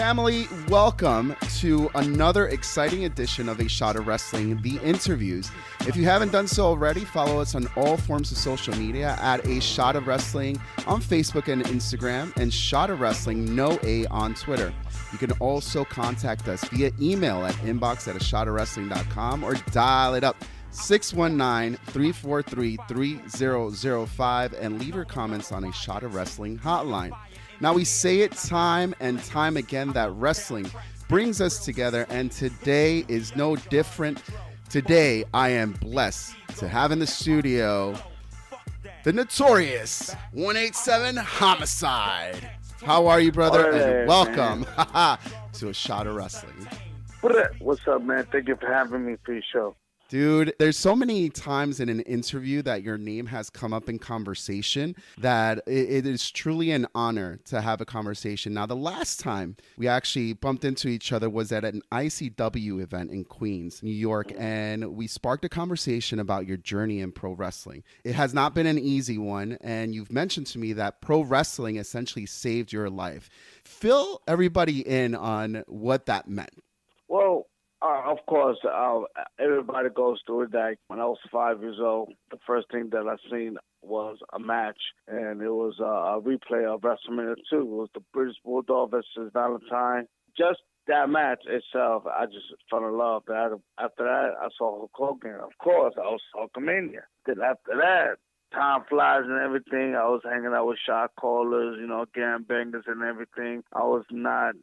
family, welcome to another exciting edition of A Shot of Wrestling, The Interviews. If you haven't done so already, follow us on all forms of social media at A Shot of Wrestling on Facebook and Instagram, and Shot of Wrestling, no A, on Twitter. You can also contact us via email at inbox@ashotofwrestling.com or dial it up 619-343-3005 and leave your comments on A Shot of Wrestling hotline. Now, we say it time and time again that wrestling brings us together, and today is no different. Today, I am blessed to have in the studio the notorious 187 Homicide. How are you, brother? And welcome to A Shot of Wrestling. What's up, man? Thank you for having me for your show. Dude, there's so many times in an interview that your name has come up in conversation that it is truly an honor to have a conversation. Now, the last time we actually bumped into each other was at an ICW event in Queens, New York, and we sparked a conversation about your journey in pro wrestling. It has not been an easy one, and you've mentioned to me that pro wrestling essentially saved your life. Fill everybody in on what that meant. Well, of course, everybody goes through it. Like when I was 5 years old, the first thing that I seen was a match, and it was a replay of WrestleMania 2. It was the British Bulldog versus Valentine. Just that match itself, I just fell in love. After that, I saw Hulk Hogan. Of course, I was Hulkamania. Then after that, time flies and everything. I was hanging out with shot callers, gangbangers and everything. I was not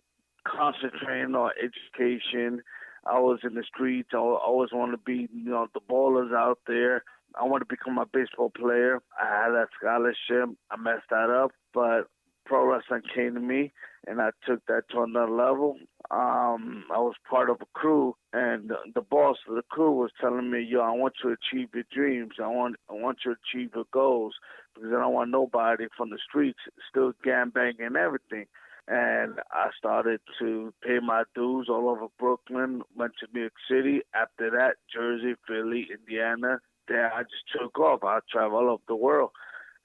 concentrating on education. I was in the streets. I always wanted to be, the ballers out there. I wanted to become a baseball player. I had that scholarship. I messed that up, but pro wrestling came to me, and I took that to another level. I was part of a crew, and the boss of the crew was telling me, I want you to achieve your dreams. I want you to achieve your goals, because I don't want nobody from the streets still gangbanging and everything. And I started to pay my dues all over Brooklyn, went to New York City. After that, Jersey, Philly, Indiana. Then I just took off. I traveled all over the world.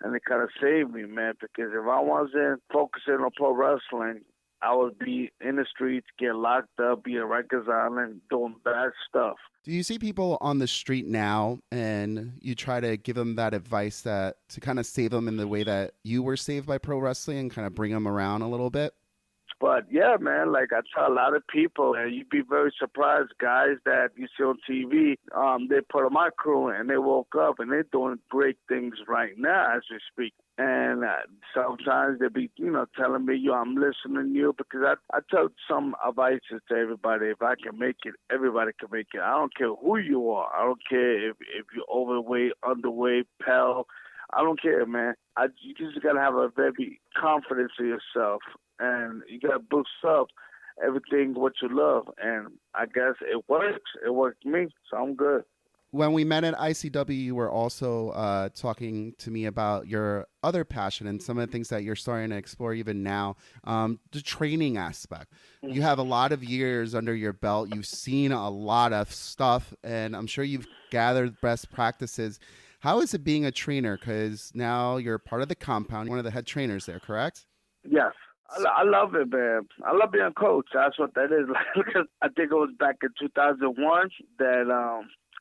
And it kind of saved me, man, because if I wasn't focusing on pro wrestling, I would be in the streets, get locked up, be a Rikers Island, doing bad stuff. Do you see people on the street now and you try to give them that advice to kind of save them in the way that you were saved by pro wrestling and kind of bring them around a little bit? But yeah, man, like I tell a lot of people, and you'd be very surprised, guys that you see on TV, they're part of my crew, and they woke up and they're doing great things right now as we speak. And sometimes they be, telling me, I'm listening to you, because I tell some advices to everybody. If I can make it, everybody can make it. I don't care who you are. I don't care if you're overweight, underweight, pale. I don't care, man. You just got to have a very confidence in yourself. And you got to boost up everything what you love. And I guess it works. It worked for me, so I'm good. When we met at ICW, you were also talking to me about your other passion and some of the things that you're starting to explore even now, the training aspect. Mm-hmm. You have a lot of years under your belt. You've seen a lot of stuff, and I'm sure you've gathered best practices. How is it being a trainer? Because now you're part of the compound, one of the head trainers there, correct? Yes. I love it, man. I love being a coach. That's what that is. I think it was back in 2001 that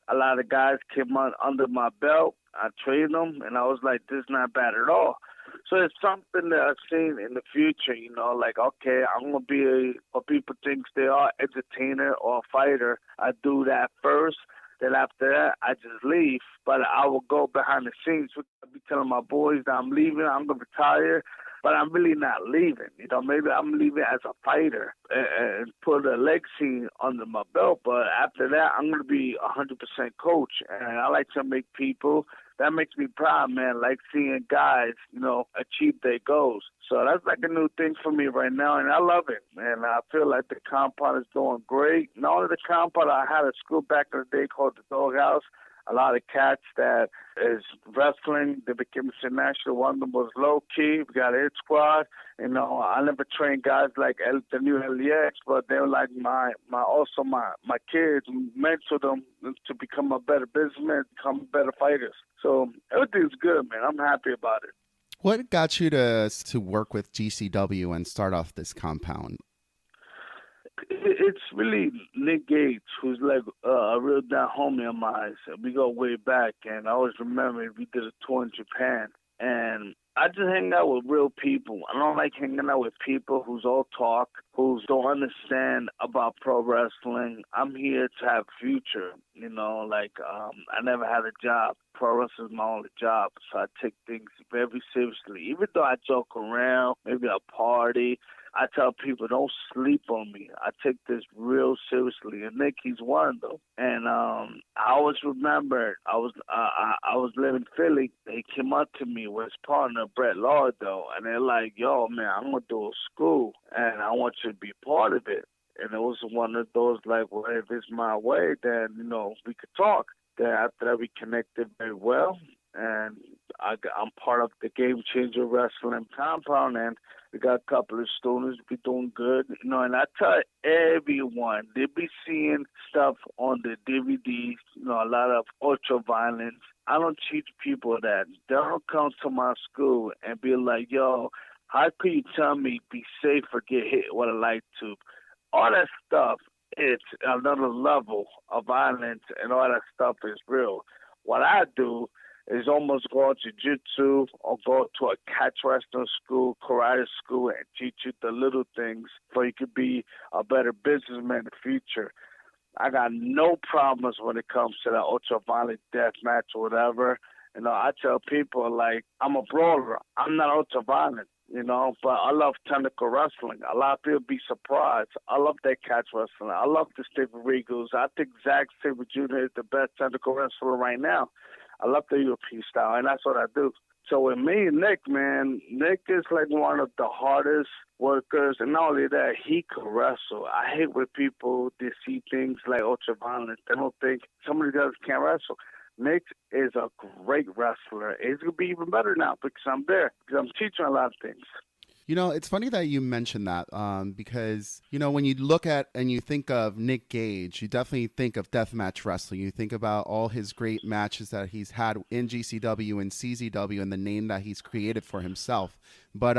a lot of guys came under my belt. I trained them, and I was like, this is not bad at all. So it's something that I've seen in the future, like, okay, I'm going to be what people think they are, entertainer or a fighter. I do that first. Then after that, I just leave. But I will go behind the scenes. I'll be telling my boys that I'm leaving, I'm going to retire. But I'm really not leaving. Maybe I'm leaving as a fighter and put a legacy under my belt. But after that, I'm going to be 100% coach. And I like to make people, that makes me proud, man, like seeing guys, achieve their goals. So that's like a new thing for me right now, and I love it. And I feel like the compound is doing great. Not only the compound, I had a school back in the day called the Doghouse. A lot of cats that is wrestling, they became international. One of them was low key. We got a hit squad. I never trained guys like the new LEX, but they were like my kids, mentor them to become a better businessman, become better fighters. So everything's good, man. I'm happy about it. What got you to work with GCW and start off this compound? It's really Nick Gage, who's like a real down homie of mine. So we go way back, and I always remember we did a tour in Japan, and I just hang out with real people. I don't like hanging out with people who's all talk, who don't understand about pro wrestling. I'm here to have a future, I never had a job. Pro wrestling is my only job, so I take things very seriously. Even though I joke around, maybe I party, I tell people don't sleep on me. I take this real seriously, and Nick, he's one of them. And I always remember I was living in Philly. They came up to me with his partner Brett Lardo, and they're like, "Yo, man, I'm gonna do a school, and I want you to be part of it." And it was one of those like, well, if it's my way, then we could talk. Then after that, we connected very well, and I'm part of the Game Changer Wrestling compound, and we got a couple of students. We doing good, and I tell everyone they be seeing stuff on the DVDs. A lot of ultra violence. I don't teach people that. They don't come to my school and be like, "Yo, how could you tell me be safe or get hit with a light tube?" All that stuff. It's another level of violence, and all that stuff is real. What I do is almost go to jiu-jitsu or go to a catch wrestling school, karate school, and teach you the little things so you could be a better businessman in the future. I got no problems when it comes to that ultra-violent death match or whatever. I tell people, like, I'm a brawler. I'm not ultra-violent. But I love technical wrestling. A lot of people be surprised. I love that catch wrestling. I love the Stephen Regals. I think Zack Sabre Jr. is the best technical wrestler right now. I love the European style, and that's what I do. So with me and Nick, man, Nick is like one of the hardest workers, and not only that, he can wrestle. I hate when people they see things like ultra-violence. They don't think some of these guys can't wrestle. Nick is a great wrestler. He's going to be even better now because I'm there, because I'm teaching a lot of things. It's funny that you mentioned that because, when you look at and you think of Nick Gage, you definitely think of deathmatch wrestling. You think about all his great matches that he's had in GCW and CZW and the name that he's created for himself. But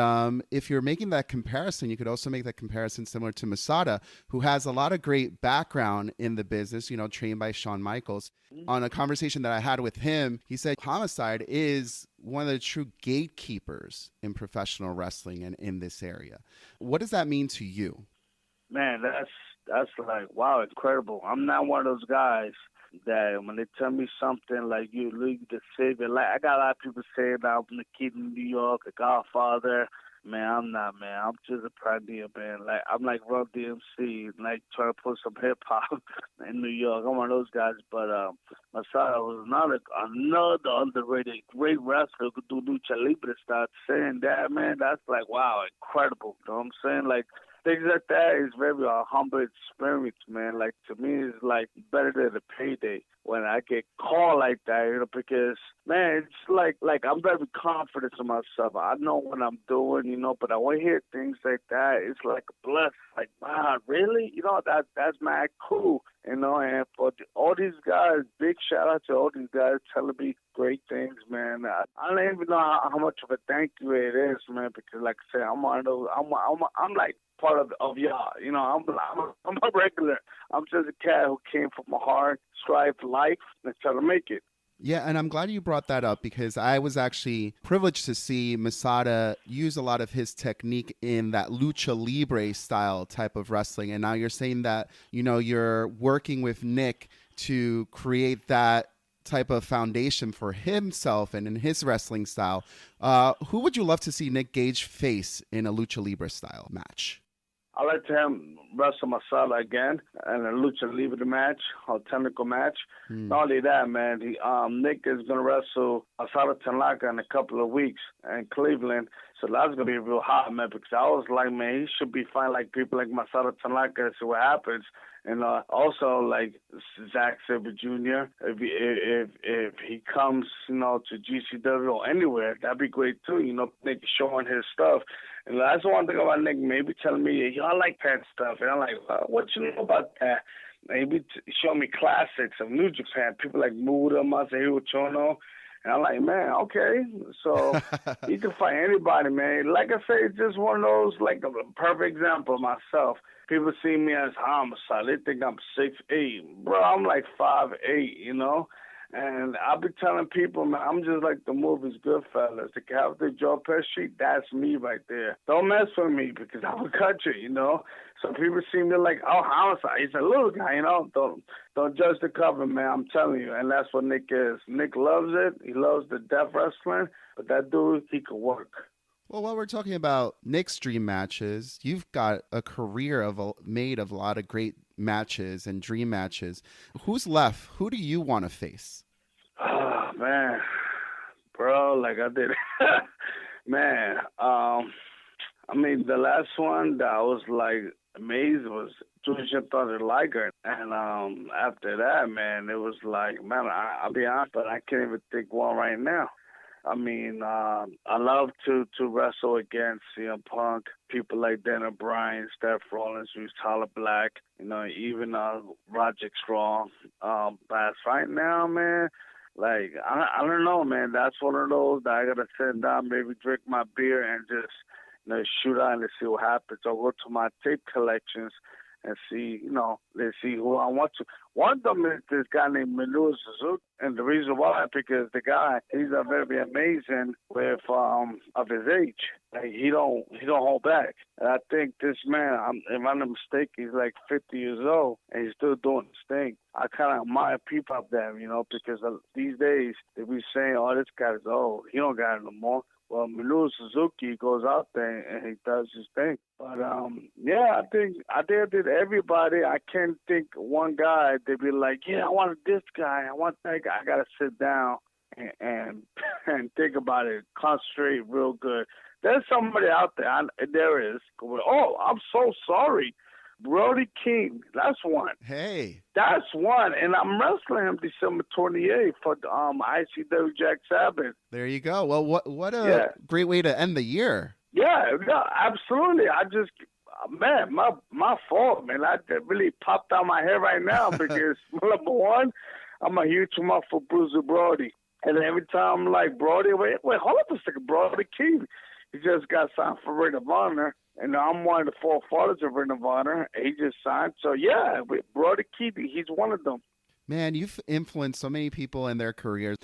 if you're making that comparison, you could also make that comparison similar to Masada, who has a lot of great background in the business, trained by Shawn Michaels. On a conversation that I had with him, he said Homicide is one of the true gatekeepers in professional wrestling and in this area. What does that mean to you? Man, that's like, wow, incredible. I'm not one of those guys that when they tell me something like you leave the savior, like I got a lot of people saying I'm the kid in New York, a godfather. Man, I'm not, man. I'm just a pioneer, man. Like I'm like Run DMC, like trying to put some hip hop in New York. I'm one of those guys. But Masada was another underrated great wrestler who could do lucha libre style. Saying that, man, that's like wow, incredible. You know what I'm saying? Like things like that is very humble experience, man. Like to me, it's like better than a payday when I get called like that, because man, it's like I'm very confident in myself. I know what I'm doing, but I want to hear things like that. It's like a bless. Like, wow, really? That's mad cool. And for all these guys, big shout out to all these guys telling me great things, man. I don't even know how much of a thank you it is, man, because like I said, I'm one of those. I'm like part of y'all. I'm a regular. I'm just a cat who came from a hard, strive life and try to make it. Yeah, and I'm glad you brought that up because I was actually privileged to see Masada use a lot of his technique in that lucha libre style type of wrestling. And now you're saying that, you're working with Nick to create that type of foundation for himself and in his wrestling style. Who would you love to see Nick Gage face in a lucha libre style match? I'd like to have wrestle Masada again in a lucha libre match, a technical match. Not only that, man, Nick is going to wrestle Masada Tanaka in a couple of weeks in Cleveland. So that's going to be real hot, man, because I was like, man, he should be fighting like people like Masada Tanaka and see what happens. And also, like Zack Sabre Jr., if he comes, to GCW or anywhere, that'd be great too. Nick showing his stuff. And that's one thing about Nick, maybe telling me, I like that stuff. And I'm like, what you know about that? Maybe show me classics of New Japan. People like Muda, Masahiro Chono. And I'm like, man, okay. So you can fight anybody, man. Like I say, it's just one of those, like a perfect example of myself. People see me as Homicide. They think I'm 6'8". Bro, I'm like 5'8", you know? And I'll be telling people, man, I'm just like the movies Goodfellas. The character Joe Pesci, that's me right there. Don't mess with me because I will cut you, you know? So people see me like, oh, Homicide, he's a little guy, you know? Don't judge the cover, man, I'm telling you. And that's what Nick is. Nick loves it. He loves the death wrestling. But that dude, he could work. Well, while we're talking about Nick's dream matches, you've got a career made of a lot of great matches and dream matches. Who's left? Who do you want to face? Oh, man. Bro, like I did. Man, I mean, the last one that I was like amazed was Julian Thunder Liger. And after that, man, it was like, man, I'll be honest, but I can't even think one right now. I mean, I love to wrestle against CM Punk, people like Daniel Bryan, Steph Rollins, who's Tyler Black, you know, even Roderick Strong. But right now, man, like, I don't know, man. That's one of those that I got to sit down, maybe drink my beer and just, you know, shoot out and see what happens. I'll go to my tape collections and see, you know, let's see who I want to. One of them is this guy named Minoru Suzuki, and the reason why, because the guy, he's a very amazing with of his age. Like he don't hold back. And I think this man, if I'm not mistaken, he's like 50 years old and he's still doing his thing. I kind of admire people of them, you know, because these days they be saying, "Oh, this guy's old. He don't got it no more." Well, Minoru Suzuki goes out there and he does his thing. But yeah, I think I did everybody. I can't think one guy. They'd be like, yeah, I want this guy. I want that guy. I gotta sit down and think about it, concentrate real good. There's somebody out there. There is. Oh, I'm so sorry. Brody King, that's one. Hey. That's one. And I'm wrestling him December 28th for ICW Jack Sabbath. There you go. Well, what a great way to end the year. Yeah, absolutely. I just, man, my fault, man. I really popped out my head right now because, number one, I'm a huge fan for Bruiser Brody. And every time I'm like, Brody, wait, hold up a second, Brody King. He just got signed for Ring of Honor. And I'm one of the four fathers of Ring of Honor. He just signed. So, yeah, Brody King, he's one of them. Man, you've influenced so many people in their careers.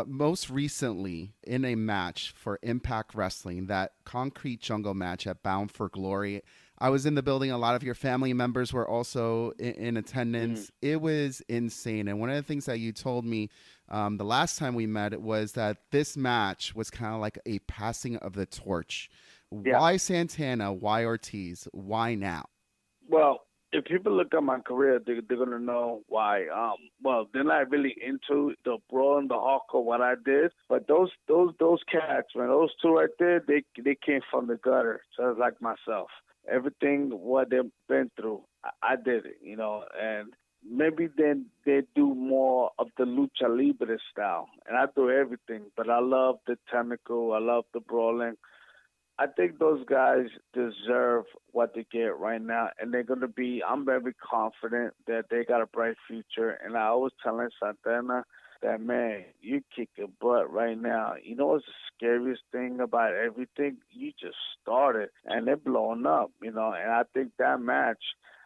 Most recently, in a match for Impact Wrestling, that Concrete Jungle match at Bound for Glory, I was in the building. A lot of your family members were also in attendance. It was insane. And one of the things that you told me the last time we met was that this match was kind of like a passing of the torch. Yeah. Why Santana? Why Ortiz? Why now? Well, if people look at my career, they're gonna know why. Well, they're not really into the brawl and the hardcore what I did, but those cats, man, those two right there, they came from the gutter, just like myself. Everything what they've been through, I did it, you know, and maybe then they do more of the lucha libre style, and I do everything, but I love the technical, I love the brawling. I think those guys deserve what they get right now, and they're going to be, I'm very confident that they got a bright future. And I was telling Santana that, man, you kick your butt right now. You know what's the scariest thing about everything? You just started, and they're blowing up, you know, and I think that match,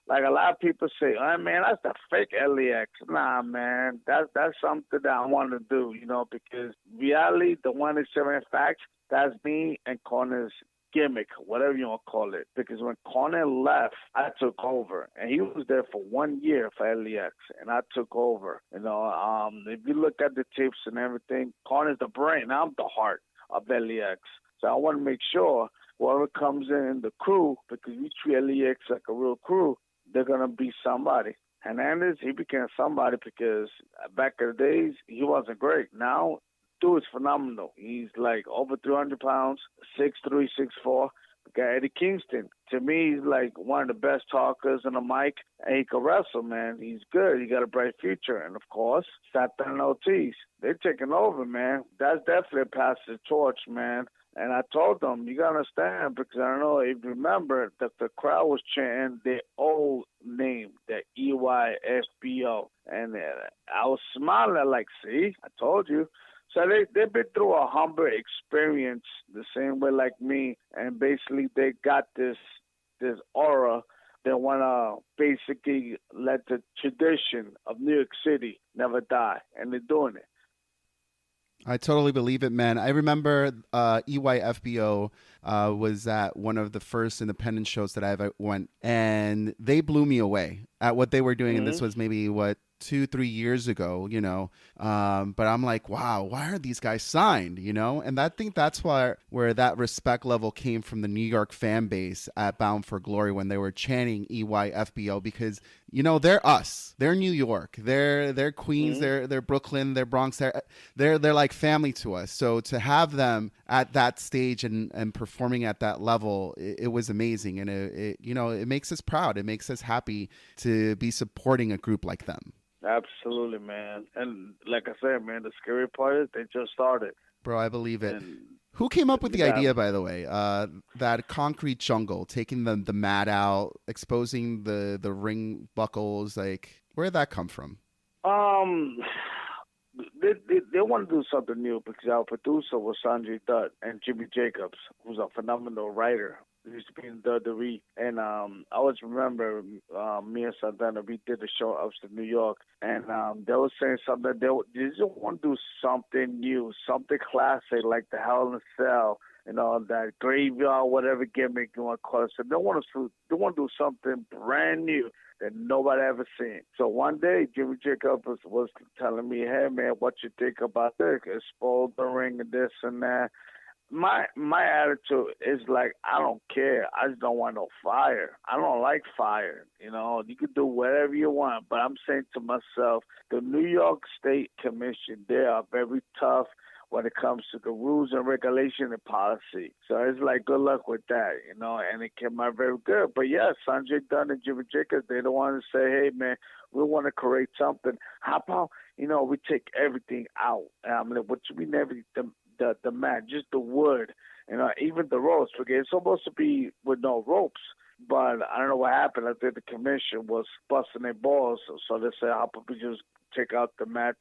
like a lot of people say, oh, man, that's the fake LEX. Nah, man, that's something that I want to do, you know, because reality, the 187 facts, that's me and Connor's gimmick, whatever you want to call it. Because when Connor left, I took over. And he was there for 1 year for LEX, and I took over. You know, if you look at the tapes and everything, Connor's the brain. I'm the heart of LEX. So I want to make sure whoever comes in the crew, because we treat LEX like a real crew, they're going to be somebody. Hernandez, he became somebody because back in the days, he wasn't great. Now, dude is phenomenal. He's like over 300 pounds, 6'3", 6'4". Got Eddie Kingston. To me, he's like one of the best talkers on the mic, and he can wrestle, man. He's good. He got a bright future. And, of course, Santana and Ortiz. They're taking over, man. That's definitely a pass the torch, man. And I told them, you got to understand, because I don't know if you remember that the crowd was chanting their old name, the EYFBO. And I was smiling like, see, I told you. So they've been through a humble experience the same way like me, and basically they got this aura. They want to basically let the tradition of New York City never die, and they're doing it. I totally believe it, man. I remember EYFBO was at one of the first independent shows that I ever went, and they blew me away at what they were doing. And this was maybe, 2-3 years ago, but I'm like, wow, why are these guys signed, and I think that's where that respect level came from the New York fan base at Bound for Glory when they were chanting EYFBO, because they're us, they're New York, they're Queens, they're Brooklyn, they're Bronx, they're like family to us. So to have them at that stage and performing at that level, it was amazing, and it makes us proud, it makes us happy to be supporting a group like them. Absolutely, man. And like I said, man, the scary part is they just started. Bro, I believe it. Who came up with the idea, by the way? That concrete jungle, taking the mat out, exposing the ring buckles, like, where did that come from? They want to do something new because our producer was Sanjay Dutt and Jimmy Jacobs, who's a phenomenal writer. He used to be in WWE. And I always remember me and Santana, we did a show upstate New York, and they were saying something. They just want to do something new, something classic, like the Hell in a Cell, that graveyard, whatever gimmick you want to call it. So they want to do something brand new that nobody ever seen. So one day, Jimmy Jacobs was telling me, hey, man, what you think about this? Expose the ring and this and that. My attitude is like, I don't care. I just don't want no fire. I don't like fire. You can do whatever you want. But I'm saying to myself, the New York State Commission, they are very tough when it comes to the rules and regulation and policy. So it's like, good luck with that, and it came out very good. But yeah, Sanjay Dutt and Jimmy Jacobs, they don't want to say, hey, man, we want to create something. How about, we take everything out? I'm like, what you mean everything? The mat, just the wood, even the ropes, because it's supposed to be with no ropes. But I don't know what happened. I think the commission was busting their balls, so they said, how about we just take out the mats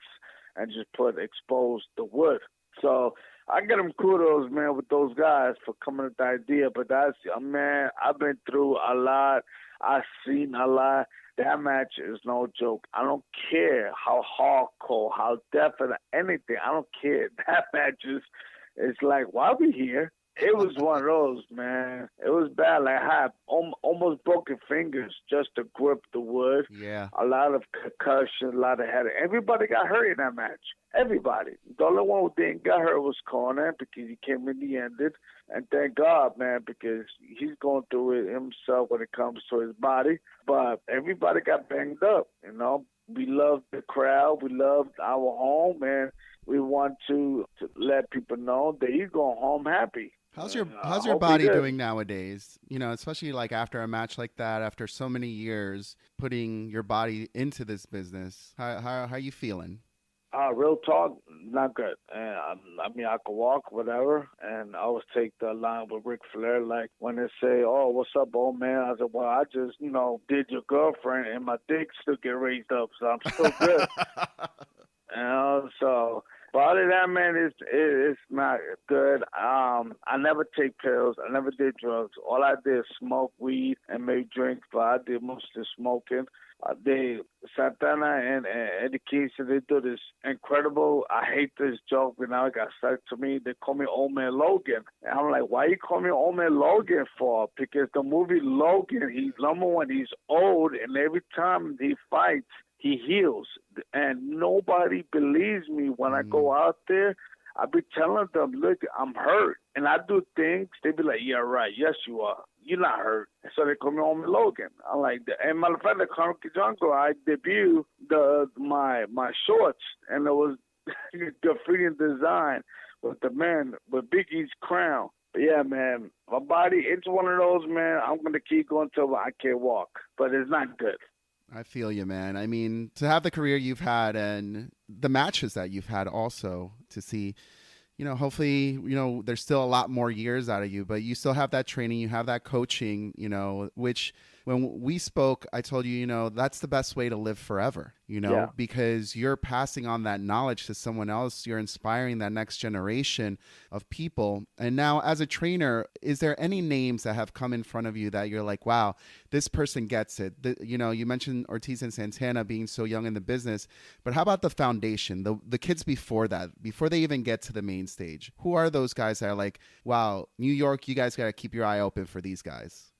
and just expose the wood? So I give them kudos, man, with those guys for coming up with the idea. But man, I've been through a lot. I've seen a lot. That match is no joke. I don't care how hardcore, how definite, anything. I don't care. That match is like, why are we here? It was one of those, man. It was bad. Like, I had almost broken fingers just to grip the wood. Yeah. A lot of concussion, a lot of headache. Everybody got hurt in that match. Everybody. The only one who didn't get hurt was Conan because he came in the end. And thank God, man, because he's going through it himself when it comes to his body. But everybody got banged up, We loved the crowd. We loved our home, and we want to let people know that he's going home happy. How's your body doing nowadays? Especially like after a match like that, after so many years putting your body into this business. How are you feeling? Real talk, not good. And I mean, I can walk, whatever, and I always take the line with Ric Flair, like when they say, oh, what's up, old man? I said, well, I just, did your girlfriend, and my dick still get raised up, so I'm still good. So, but other than that, man, it's not good. I never take pills. I never did drugs. All I did is smoke weed and maybe drink, but I did mostly smoking. Santana and Eddie Kingston, they do this incredible, I hate this joke, but now it got stuck to me. They call me Old Man Logan. And I'm like, why you call me Old Man Logan for? Because the movie Logan, he's number one, he's old, and every time he fights, he heals. And nobody believes me when I go out there. I be telling them, look, I'm hurt. And I do things, they be like, yeah, right, yes, you are. You're not hurt. So they call me Old Man Logan. I'm like, and matter of fact, the Concrete Jungle, I debuted my shorts, and it was graffiti design with the man, with Biggie's crown. But yeah, man, my body, it's one of those, man, I'm going to keep going till I can't walk. But it's not good. I feel you, man. I mean, to have the career you've had and the matches that you've had also, to see, hopefully, there's still a lot more years out of you, but you still have that training, you have that coaching, which when we spoke, I told you, that's the best way to live forever. Yeah. because you're passing on that knowledge to someone else. You're inspiring that next generation of people. And now, as a trainer, is there any names that have come in front of you that you're like, wow, this person gets it? You mentioned Ortiz and Santana being so young in the business, but how about the foundation, the kids before that, before they even get to the main stage? Who are those guys that are like, wow, New York, you guys got to keep your eye open for these guys?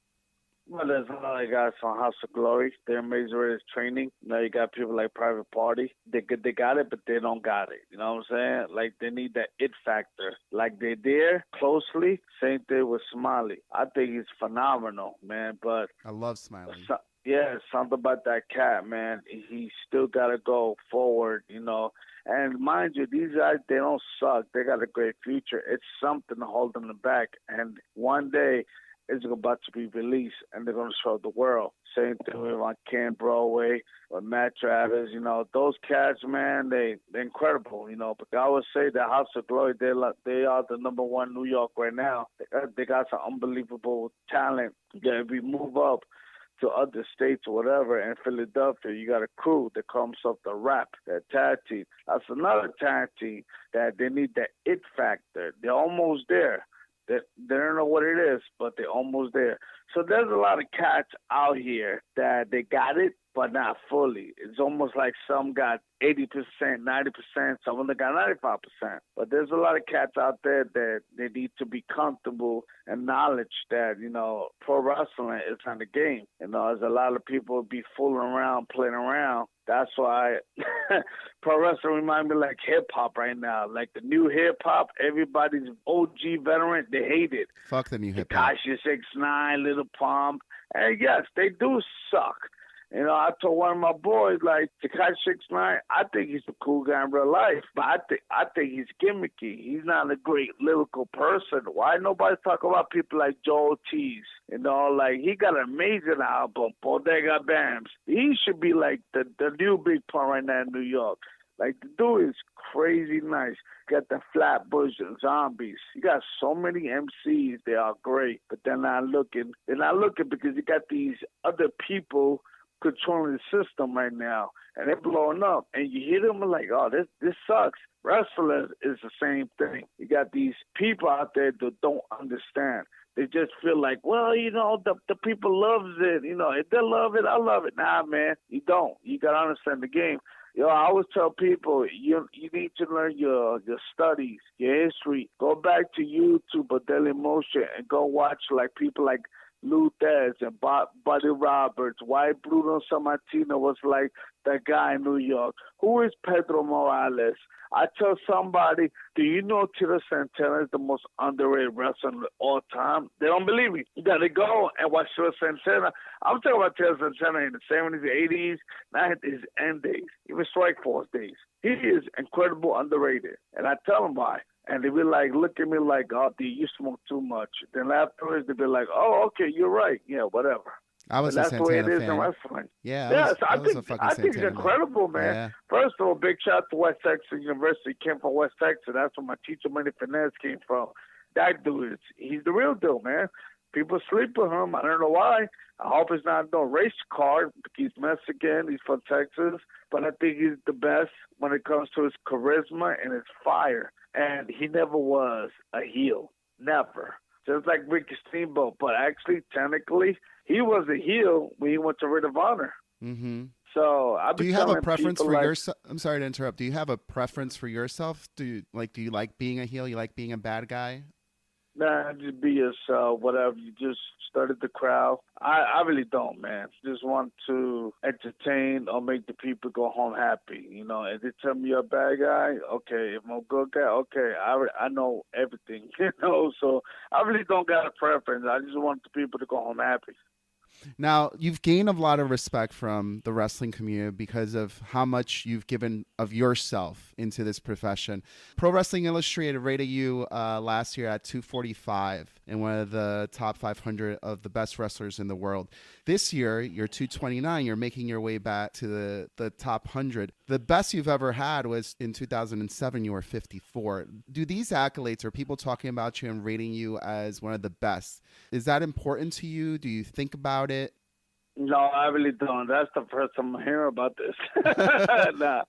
Well, there's a lot of guys from House of Glory. They're amazing with his training. Now you got people like Private Party. They got it, but they don't got it. You know what I'm saying? Like, they need that it factor. Like, they're there closely. Same thing with Smiley. I think he's phenomenal, man. But I love Smiley. yeah, something about that cat, man. He still got to go forward, And mind you, these guys, they don't suck. They got a great future. It's something holding them back. And one day, it's about to be released, and they're going to show the world. Same thing with Ken Broadway or Matt Travis. Those cats, man, they're incredible. But I would say the House of Glory, they are the number one New York right now. They got some unbelievable talent. If we move up to other states or whatever, in Philadelphia, you got a crew that comes up the rap, that tag team. That's another tag team that they need that it factor. They're almost there. They don't know what it is, but they're almost there. So there's a lot of cats out here that they got it, but not fully. It's almost like some got 80%, 90%, some of them got 95%. But there's a lot of cats out there that they need to be comfortable and knowledge that, pro wrestling is not a game. There's a lot of people be fooling around, playing around. That's why pro wrestling reminds me like hip-hop right now. Like the new hip-hop, everybody's OG veteran, they hate it. Fuck the new hip-hop. Tekashi 6ix9ine, Little Pump. And yes, they do suck. I told one of my boys, like, Tekashi 6ix9ine, I think he's a cool guy in real life, but I think he's gimmicky. He's not a great lyrical person. Why nobody talk about people like Joe Ortiz? Like, he got an amazing album, Bodega Bams. He should be like the new big pun right now in New York. Like, the dude is crazy nice. Got the Flatbush Zombies. You got so many MCs. They are great, but they're not looking. They're not looking because you got these other people controlling the system right now, and they're blowing up. And you hear them like, oh, this sucks. Wrestling is the same thing. You got these people out there that don't understand. They just feel like, well, the people loves it. If they love it, I love it. Nah, man, you don't. You got to understand the game. I always tell people, you need to learn your studies, your history. Go back to YouTube or Dailymotion and go watch like people like Lou Thez and Buddy Roberts. Why Bruno Sammartino was like that guy in New York. Who is Pedro Morales? I tell somebody, do you know Tito Santana is the most underrated wrestler of all time? They don't believe me. You got to go and watch Tito Santana. I'm talking about Tito Santana in the 70s, 80s, not his end days, even Strikeforce days. He is incredible underrated, and I tell them why. And they be like, look at me like, oh, dude, you smoke too much. Then afterwards, they be like, oh, okay, you're right. Yeah, whatever. I was that's a the way Santana it is fan. in wrestling. Yeah, I think it's incredible, man. Yeah. First of all, big shout out to West Texas University. Came from West Texas. That's where my teacher, Manny Finesse, came from. That dude, he's the real deal, man. People sleep with him. I don't know why. I hope it's not no race card. He's Mexican. He's from Texas. But I think he's the best when it comes to his charisma and his fire. And he never was a heel. Never. Just like Ricky Steamboat. But actually, technically, he was a heel when he went to Ring of Honor. Mm-hmm. So do you have a preference for yourself? I'm sorry to interrupt. Do you have a preference for yourself? Do you like being a heel? You like being a bad guy? Nah, just be yourself, whatever. You just study the crowd. I really don't, man. Just want to entertain or make the people go home happy. If they tell me you're a bad guy, okay. If I'm a good guy, okay. I know everything, So I really don't got a preference. I just want the people to go home happy. Now, you've gained a lot of respect from the wrestling community because of how much you've given of yourself into this profession. Pro Wrestling Illustrated rated you last year at 245 and one of the top 500 of the best wrestlers in the world. This year, you're 229. You're making your way back to the top 100. The best you've ever had was in 2007. You were 54. Do these accolades, or people talking about you and rating you as one of the best, is that important to you? Do you think about it? No, I really don't. That's the first time I'm hearing about this. Nah.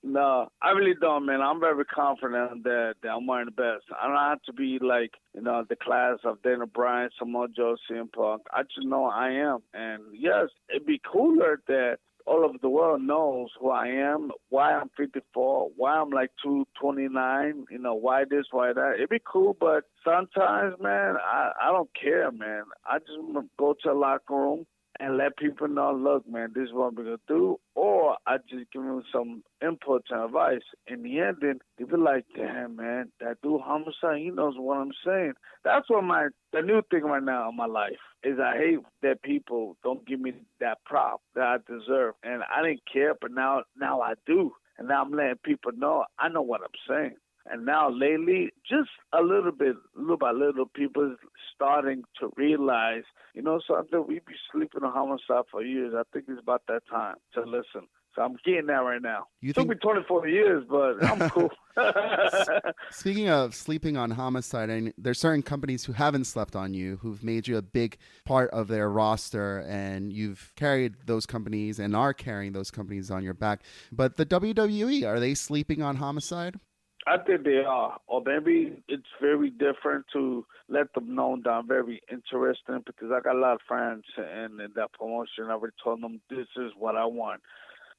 No, I really don't, man. I'm very confident that I'm wearing the best. I don't have to be like, the class of Dana Bryan, Samoa Joe, CM Punk. I just know I am. And yes, it'd be cooler that all of the world knows who I am, why I'm 54, why I'm like 229, why this, why that. It'd be cool, but sometimes, man, I don't care, man. I just go to a locker room and let people know, look, man, this is what we're going to do. Or I just give them some input and advice. In the end, then they be like, damn, man, that dude Homicide, he knows what I'm saying. That's what the new thing right now in my life is I hate that people don't give me that prop that I deserve. And I didn't care, but now I do. And now I'm letting people know I know what I'm saying. And now lately, just a little bit, little by little, people is starting to realize, something, we be sleeping on Homicide for years. I think it's about that time to listen. So I'm getting that right now. It took me 24 years, but I'm cool. Speaking of sleeping on Homicide, and there's certain companies who haven't slept on you, who've made you a big part of their roster, and you've carried those companies and are carrying those companies on your back. But the WWE, are they sleeping on Homicide? I think they are. Or maybe it's very different to let them know that I'm very interesting because I got a lot of friends in that promotion. I already told them this is what I want.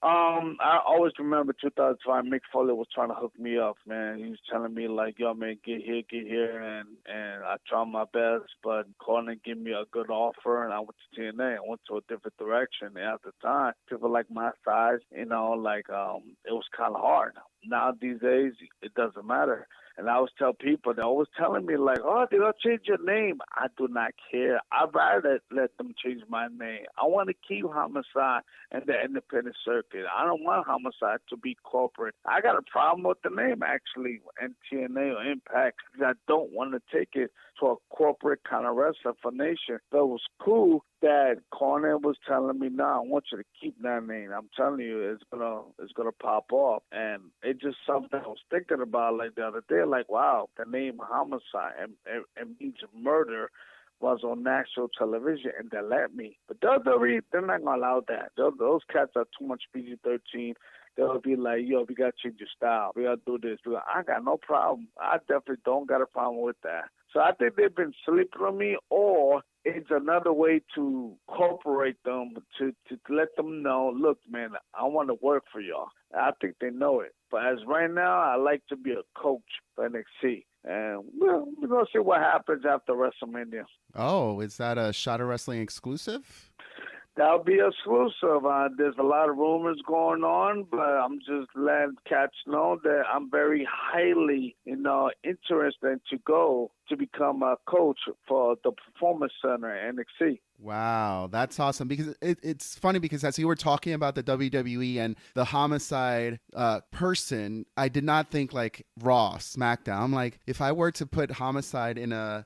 I always remember 2005, Mick Foley was trying to hook me up, man. He was telling me, like, yo, man, get here. And I tried my best, but Conan gave me a good offer, and I went to TNA. I went to a different direction. And at the time, people like my size, it was kind of hard. Now, these days, it doesn't matter. And I always tell people, they're always telling me, like, oh, they're going to change your name. I do not care. I'd rather let them change my name. I want to keep Homicide in the independent circuit. I don't want Homicide to be corporate. I got a problem with the name, actually, in TNA or Impact, because I don't want to take it to a corporate kind of wrestling for Nation. So it was cool that Conan was telling me, no, I want you to keep that name. I'm telling you, it's gonna pop off. And it's just something I was thinking about like the other day, like, wow, the name Homicide and means murder was on national television, and they let me. But WWE, they're not gonna allow that. Those cats are too much PG-13. They'll be like, yo, we gotta change your style. We gotta do this. I got no problem. I definitely don't got a problem with that. So I think they've been sleeping on me, or it's another way to incorporate them, to let them know, look, man, I want to work for y'all. I think they know it. But as right now, I like to be a coach for NXT. And we're going to see what happens after WrestleMania. Oh, is that a Shot of Wrestling exclusive? That'll be exclusive. There's a lot of rumors going on, but I'm just letting cats know that I'm very highly, interested to go to become a coach for the Performance Center at NXT. Wow, that's awesome. Because it's funny because as you were talking about the WWE and the Homicide person, I did not think like Raw, SmackDown. I'm like, if I were to put Homicide in a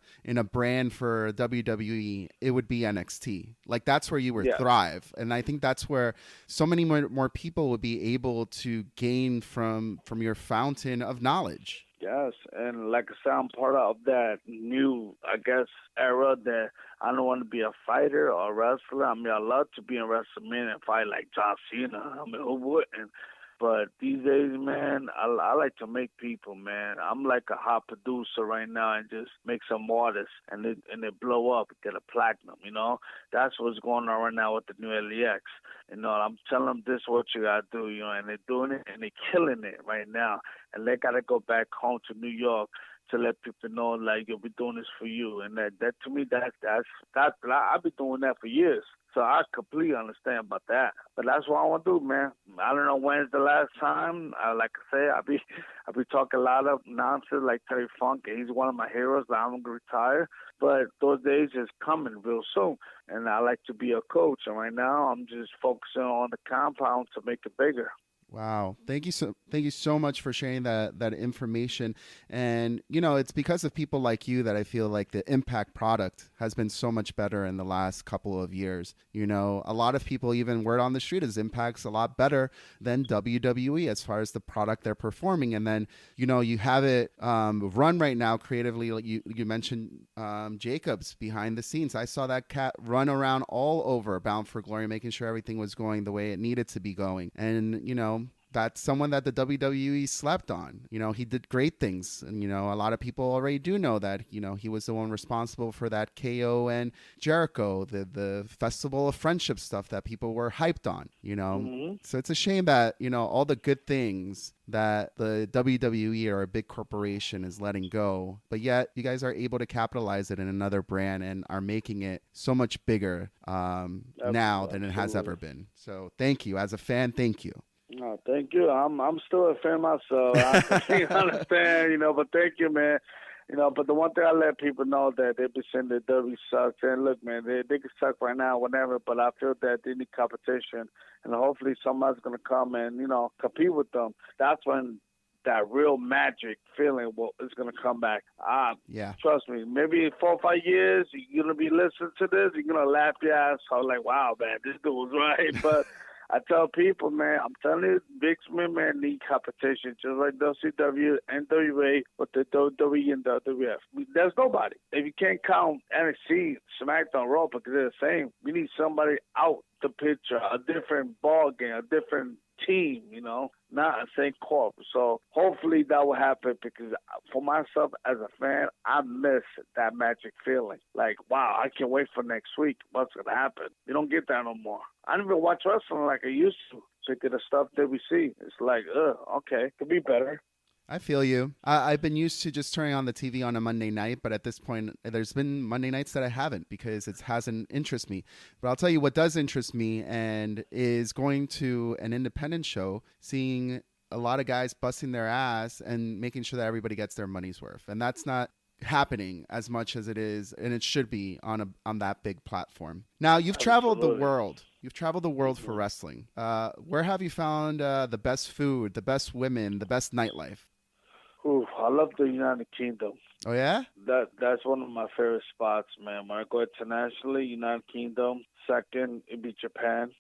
brand for WWE, it would be NXT. Like that's where you would thrive, and I think that's where so many more people would be able to gain from your fountain of knowledge. Yes, and like I said, I'm part of that new, era that I don't want to be a fighter or a wrestler. I mean, I love to be in WrestleMania and fight like John Cena. I mean, who wouldn't? But these days, man, I like to make people, man. I'm like a hot producer right now and just make some artists and they blow up, get a platinum, That's what's going on right now with the new LEX. I'm telling them this is what you got to do, and they're doing it and they're killing it right now. And they got to go back home to New York to let people know, like, you'll be doing this for you. And that to me, that's I've been doing that for years. So I completely understand about that. But that's what I want to do, man. I don't know when's the last time. Like I say, I be talking a lot of nonsense like Terry Funk. He's one of my heroes. I'm going to retire. But those days is coming real soon. And I like to be a coach. And right now I'm just focusing on the compound to make it bigger. Wow. Thank you so much for sharing that information. And it's because of people like you that I feel like the Impact product has been so much better in the last couple of years. A lot of people, even word on the street, is Impact's a lot better than WWE as far as the product they're performing. And then, you have it run right now creatively. Like you mentioned Jacobs behind the scenes. I saw that cat run around all over Bound for Glory, making sure everything was going the way it needed to be going. And, that's someone that the WWE slept on. He did great things. And, a lot of people already do know that, he was the one responsible for that KO and Jericho, the Festival of Friendship stuff that people were hyped on. So it's a shame that, all the good things that the WWE or a big corporation is letting go, but yet you guys are able to capitalize it in another brand and are making it so much bigger now than it has ever been. So thank you. As a fan, thank you. No, thank you. I'm still a fan myself. I completely understand, but thank you, man. But the one thing I let people know that they be saying that W sucks. And look, man, they can suck right now, whatever. But I feel that they need competition, and hopefully somebody's gonna come and compete with them. That's when that real magic feeling is gonna come back. Yeah. Trust me. Maybe in 4 or 5 years, you're gonna be listening to this. You're gonna laugh your ass off like, wow, man, this dude was right. But I tell people, man, I'm telling you, big men, man, need competition, just like WCW, NWA, with the WWE and the WF. There's nobody. If you can't count NXT, SmackDown, Raw, because they're the same, we need somebody out the picture, a different ball game, a different team, not a same corp. So hopefully that will happen, because for myself as a fan, I miss that magic feeling. Like, wow, I can't wait for next week. What's going to happen? You don't get that no more. I don't even watch wrestling like I used to. Think of the stuff that we see. It's like, okay, could be better. I feel you. I've been used to just turning on the TV on a Monday night, but at this point, there's been Monday nights that I haven't because it hasn't interested me. But I'll tell you what does interest me, and is going to an independent show, seeing a lot of guys busting their ass and making sure that everybody gets their money's worth. And that's not happening as much as it is, and it should be on that big platform. Now, you've traveled the world. You've traveled the world for wrestling. Where have you found the best food, the best women, the best nightlife? Ooh, I love the United Kingdom. Oh, yeah? That's one of my favorite spots, man. When I go internationally, United Kingdom. Second, it'd be Japan.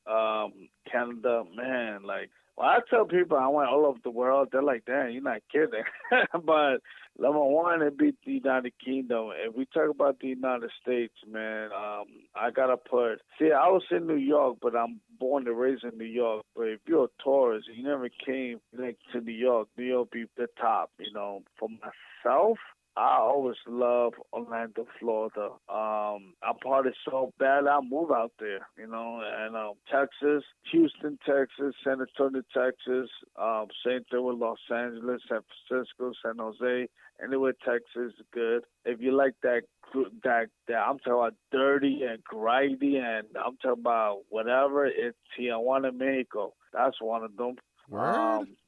Canada, man, like, when I tell people I went all over the world, they're like, damn, you're not kidding. But number one, it'd be the United Kingdom. If we talk about the United States, man, I got to I was in New York, but I'm born and raised in New York. But if you're a tourist and you never came to New York be the top, For myself, I always love Orlando, Florida. I party so bad, I move out there, and Texas, Houston, Texas, San Antonio, Texas, same thing with Los Angeles, San Francisco, San Jose. Anywhere Texas is good. If you like that I'm talking about dirty and grimy, and I'm talking about whatever, it's Tijuana, Mexico. That's one of them.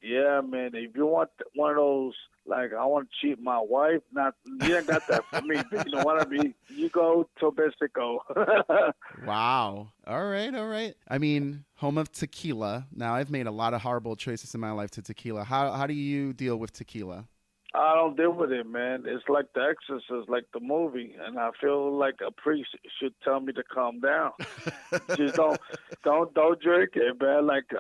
Yeah, man. If you want one of those, like, I want to cheat my wife, you ain't got that for me. But you know what I mean? You go to Mexico. Wow. All right. I mean, home of tequila. Now, I've made a lot of horrible choices in my life to tequila. How do you deal with tequila? I don't deal with it, man. It's like The Exorcist, like the movie, and I feel like a priest should tell me to calm down. Just don't drink it, man. Like,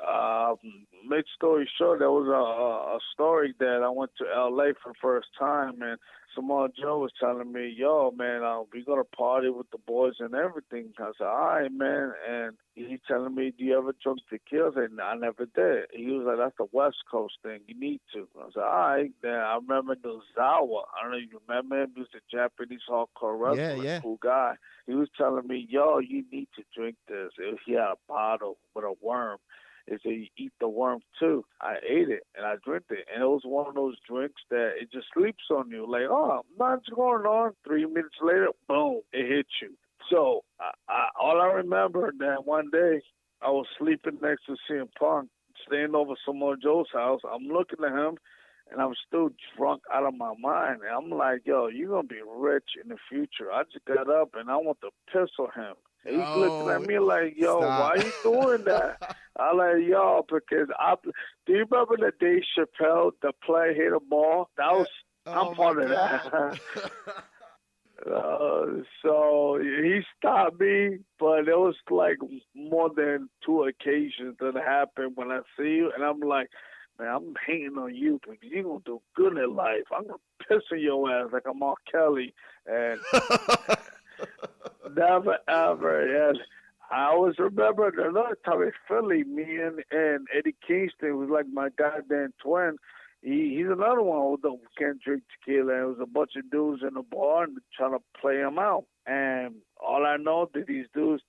make story short, there was a story that I went to L.A. for the first time, and Samoa Joe was telling me, yo, man, we're going to party with the boys and everything. I said, all right, man. And he's telling me, do you ever drink tequila? I said, no, I never did. He was like, that's the West Coast thing. You need to. I said, all right. Then I remember Nozawa. I don't know if you remember him. He was a Japanese hardcore wrestler, yeah. Cool guy. He was telling me, yo, you need to drink this. He had a bottle with a worm. He said, you eat the worm too. I ate it and I drank it. And it was one of those drinks that it just sleeps on you. Like, oh, nothing's going on. 3 minutes later, boom, it hits you. So all I remember that one day I was sleeping next to CM Punk, staying over Samoa Joe's house. I'm looking at him, and I'm still drunk out of my mind. And I'm like, yo, you're going to be rich in the future. I just got up, and I want to pistol him. And he's looking at me like, yo, stop. why are you doing that? I like y'all because do you remember the Dave Chappelle, the play hit a ball? That Yeah. was I'm Oh my part of God. that. So he stopped me, but it was like more than two occasions that happened when I see you, and I'm like, man, I'm hating on you because you're gonna do good in life. I'm gonna piss on your ass like I'm R. Kelly, and never ever. And I always remember another time in Philly, me and Eddie Kingston was like my goddamn twin. He's another one who can't drink tequila. And it was a bunch of dudes in the bar and trying to play him out. And all I know that these dudes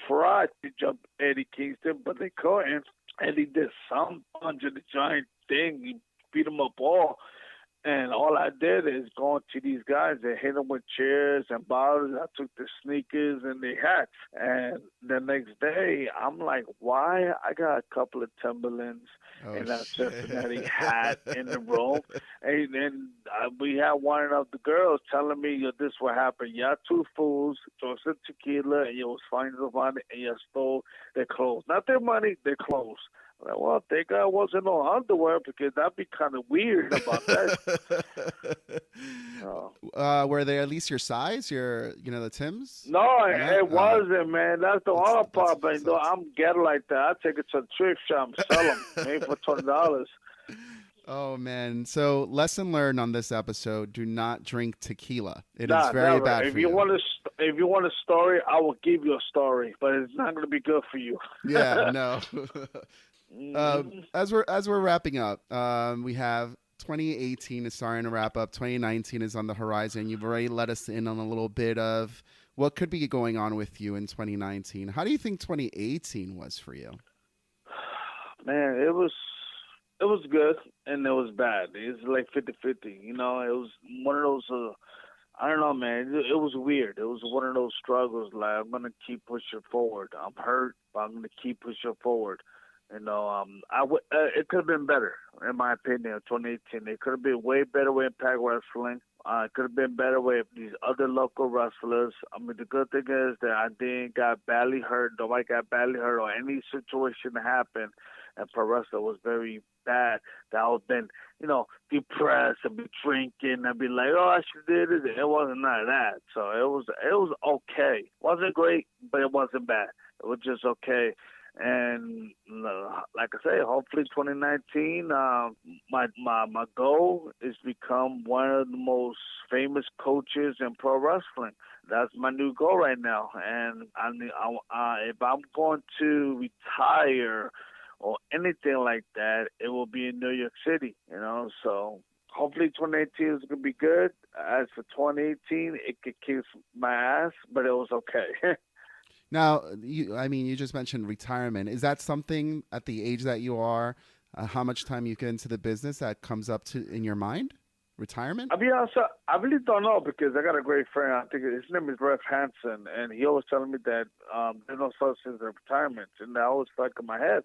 tried to jump Eddie Kingston, but they couldn't. And he did some punch of the giant thing. He beat him up all. And all I did is go to these guys and hit them with chairs and bottles. I took the sneakers and the hats. And the next day, I'm like, why? I got a couple of Timberlands and a Cincinnati hat in the room. And then we had one of the girls telling me, this what happened. Y'all two fools, drank some tequila, and you was finding somebody, and you stole their clothes. Not their money, their clothes. Well, thank God wasn't no underwear because that'd be kind of weird about that. Were they at least your size? The Tims? No, it wasn't, man. That's the hard part. But I'm ghetto like that. I take it to the thrift shop and sell them, maybe for $20. Oh man! So lesson learned on this episode: do not drink tequila. It is very never. bad if for you. you. If you want a story, I will give you a story, but it's not going to be good for you. Yeah, no. As we're wrapping up, we have 2018 is starting to wrap up. 2019 is on the horizon. You've already let us in on a little bit of what could be going on with you in 2019. How do you think 2018 was for you? Man, it was good and it was bad. It was like 50-50. It was one of those. I don't know, man. It was weird. It was one of those struggles. Like, I'm gonna keep pushing forward. I'm hurt, but I'm gonna keep pushing forward. It could have been better, in my opinion, 2018. It could have been way better with Impact Wrestling. It could have been better with these other local wrestlers. I mean, the good thing is that I didn't got badly hurt. Nobody got badly hurt or any situation that happened. And pro wrestling was very bad. That I would been, depressed and be drinking and be like, oh, I should do this. It wasn't none of that. So it was okay. It wasn't great, but it wasn't bad. It was just okay. And like I say, hopefully 2019, my goal is become one of the most famous coaches in pro wrestling. That's my new goal right now. And if I'm going to retire or anything like that, it will be in New York City, So hopefully 2018 is going to be good. As for 2018, it could kick my ass, but it was okay. Now, you just mentioned retirement. Is that something at the age that you are, how much time you get into the business that comes up in your mind? Retirement? I'll be honest, I really don't know because I got a great friend. I think his name is Rev Hansen, and he always telling me that there's no such thing as retirement, and that always stuck in my head.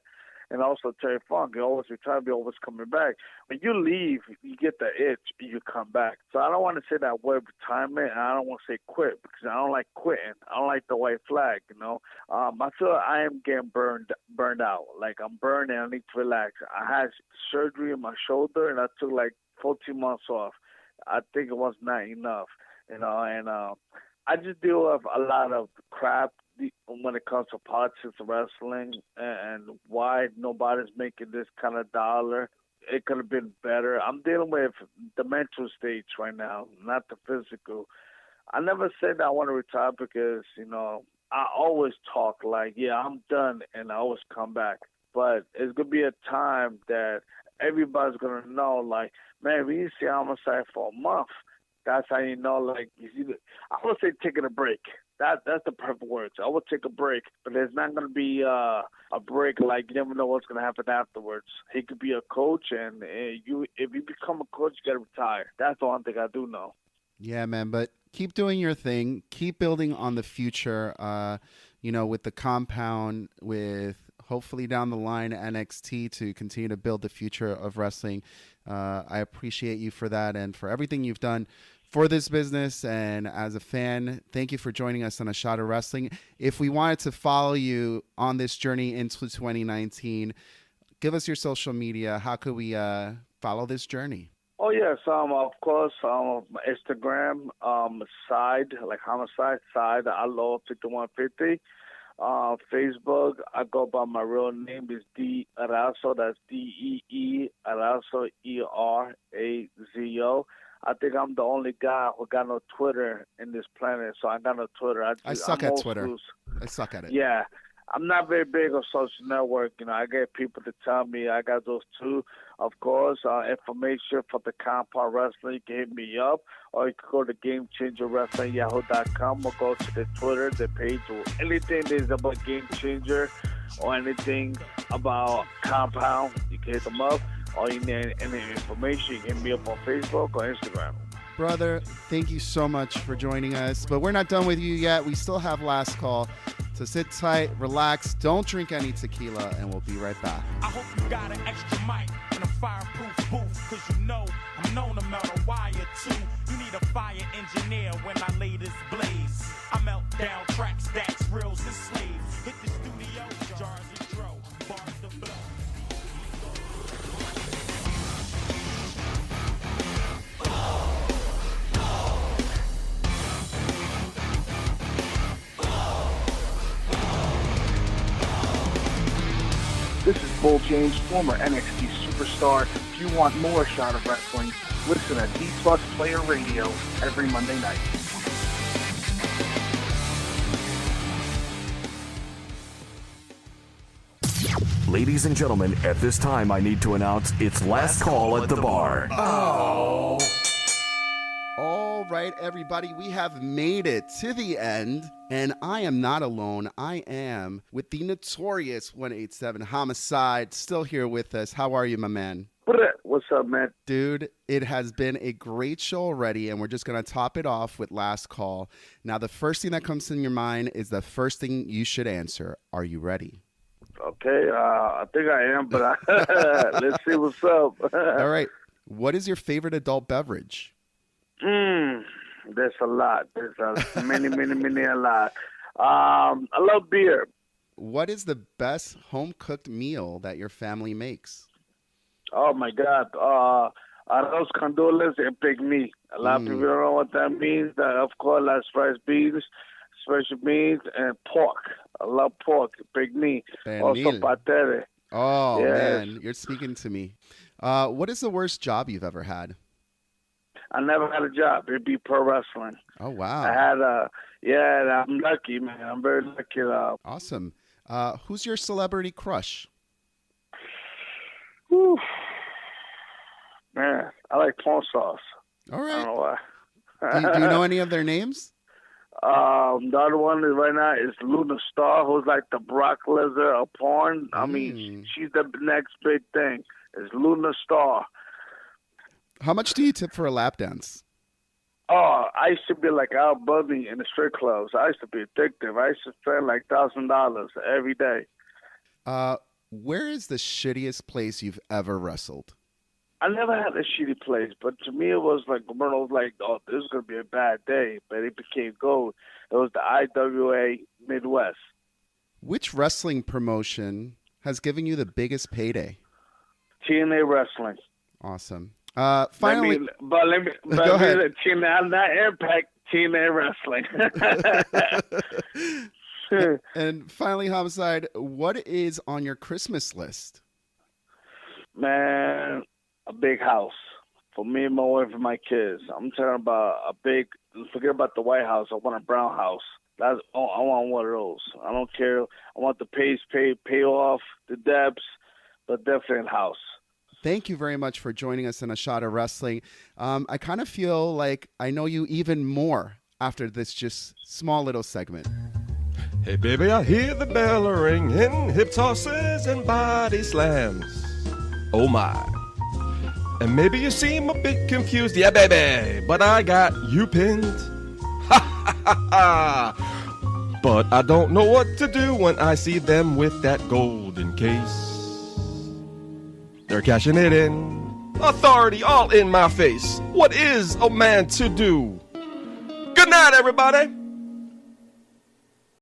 And also Terry Funk, you always retire, you're always coming back. When you leave, you get the itch, you come back. So I don't want to say that word retirement, and I don't want to say quit because I don't like quitting. I don't like the white flag, I feel I am getting burned out. Like I'm burned and I need to relax. I had surgery on my shoulder, and I took like 14 months off. I think it was not enough, and I just deal with a lot of crap when it comes to politics and wrestling and why nobody's making this kind of dollar. It could have been better. I'm dealing with the mental stage right now, not the physical. I never said that I want to retire because, I always talk like, yeah, I'm done, and I always come back. But it's going to be a time that everybody's going to know, like, man, we didn't see Homicide for a month. That's how you know, like, I would say taking a break. That's the perfect words. I would take a break, but there's not going to be a break like you never know what's going to happen afterwards. He could be a coach, and if you become a coach, you got to retire. That's the one thing I do know. Yeah, man, but keep doing your thing. Keep building on the future, with the compound, with hopefully down the line NXT to continue to build the future of wrestling. I appreciate you for that and for everything you've done for this business and as a fan. Thank you for joining us on A Shot of Wrestling. If we wanted to follow you on this journey into 2019, give us your social media. How could we follow this journey? Oh, yes. Of course, Instagram, Side, like Homicide, Side, Aloha 5150. Facebook, I go by my real name is D Arazo. That's D-E-E Arazo, E-R-A-Z-O. I think I'm the only guy who got no Twitter in this planet, so I got no Twitter. I suck at Twitter. I suck at it. Yeah. I'm not very big on social network. I get people to tell me I got those two. Of course, information for the Compound Wrestling, you can hit me up, or you can go to GameChangerWrestling@yahoo.com, or go to the Twitter, the page, or anything that is about Game Changer or anything about Compound, you can hit them up. Or you need any information, you can hit me up on Facebook or Instagram. Brother, thank you so much for joining us. But we're not done with you yet. We still have last call. So sit tight, relax, don't drink any tequila, and we'll be right back. I hope you got an extra mic and a fireproof booth, cause you know I'm known to melt a wire too. You need a fire engineer when I lay this blaze. I melt down tracks, stacks, reels, and slaves. Hit the studio, jars of dro, bars to blow. This is Bull James, former NXT superstar. If you want more Shot of Wrestling, listen to D-Plus Player Radio every Monday night. Ladies and gentlemen, at this time I need to announce it's last call at the bar. Oh. All right, everybody, we have made it to the end, and I am not alone. I am with the notorious 187 Homicide, still here with us. How are you, my man? What's up, man? Dude, it has been a great show already, and we're just going to top it off with last call. Now, the first thing that comes in your mind is the first thing you should answer. Are you ready? Okay, I think I am, but let's see what's up. All right. What is your favorite adult beverage? There's a lot. There's many, a lot. I love beer. What is the best home-cooked meal that your family makes? Oh, my God. Arroz con dulces and picnic. A lot of people don't know what that means. Of course, that's fresh beans, special beans, and pork. I love pork, picnic. Also, patere. Oh, yes. Man, you're speaking to me. What is the worst job you've ever had? I never had a job. It'd be pro wrestling. Oh, wow. I had I'm lucky, man. I'm very lucky. Awesome. Who's your celebrity crush? Whew. Man, I like corn sauce. All right. I don't know why. do you know any of their names? The other one is right now is Luna Star, who's like the Brock Lesnar of porn. I mean, she's the next big thing. It's Luna Star. How much do you tip for a lap dance? Oh, I used to be like Al Bundy in the strip clubs. I used to be addictive. I used to spend like $1,000 every day. Where is the shittiest place you've ever wrestled? I never had a shitty place, but to me it was like, oh, this is going to be a bad day, but it became gold. It was the IWA Midwest. Which wrestling promotion has given you the biggest payday? TNA Wrestling. Awesome. Finally, let me go ahead. TNA, not Impact, TNA Wrestling. And finally, Homicide, what is on your Christmas list? Man, a big house for me and my wife and my kids. I'm talking about forget about the White House. I want a brown house. I want one of those. I don't care. I want the pay off the debts, but definitely a house. Thank you very much for joining us in A Shot of Wrestling. I kind of feel like I know you even more after this just small little segment. Hey, baby, I hear the bell ringing, hip tosses and body slams. Oh, my. And maybe you seem a bit confused. Yeah, baby, but I got you pinned. Ha, ha, ha, ha. But I don't know what to do when I see them with that golden case. They're cashing it in authority all in my face. What is a man to do? Good night, everybody.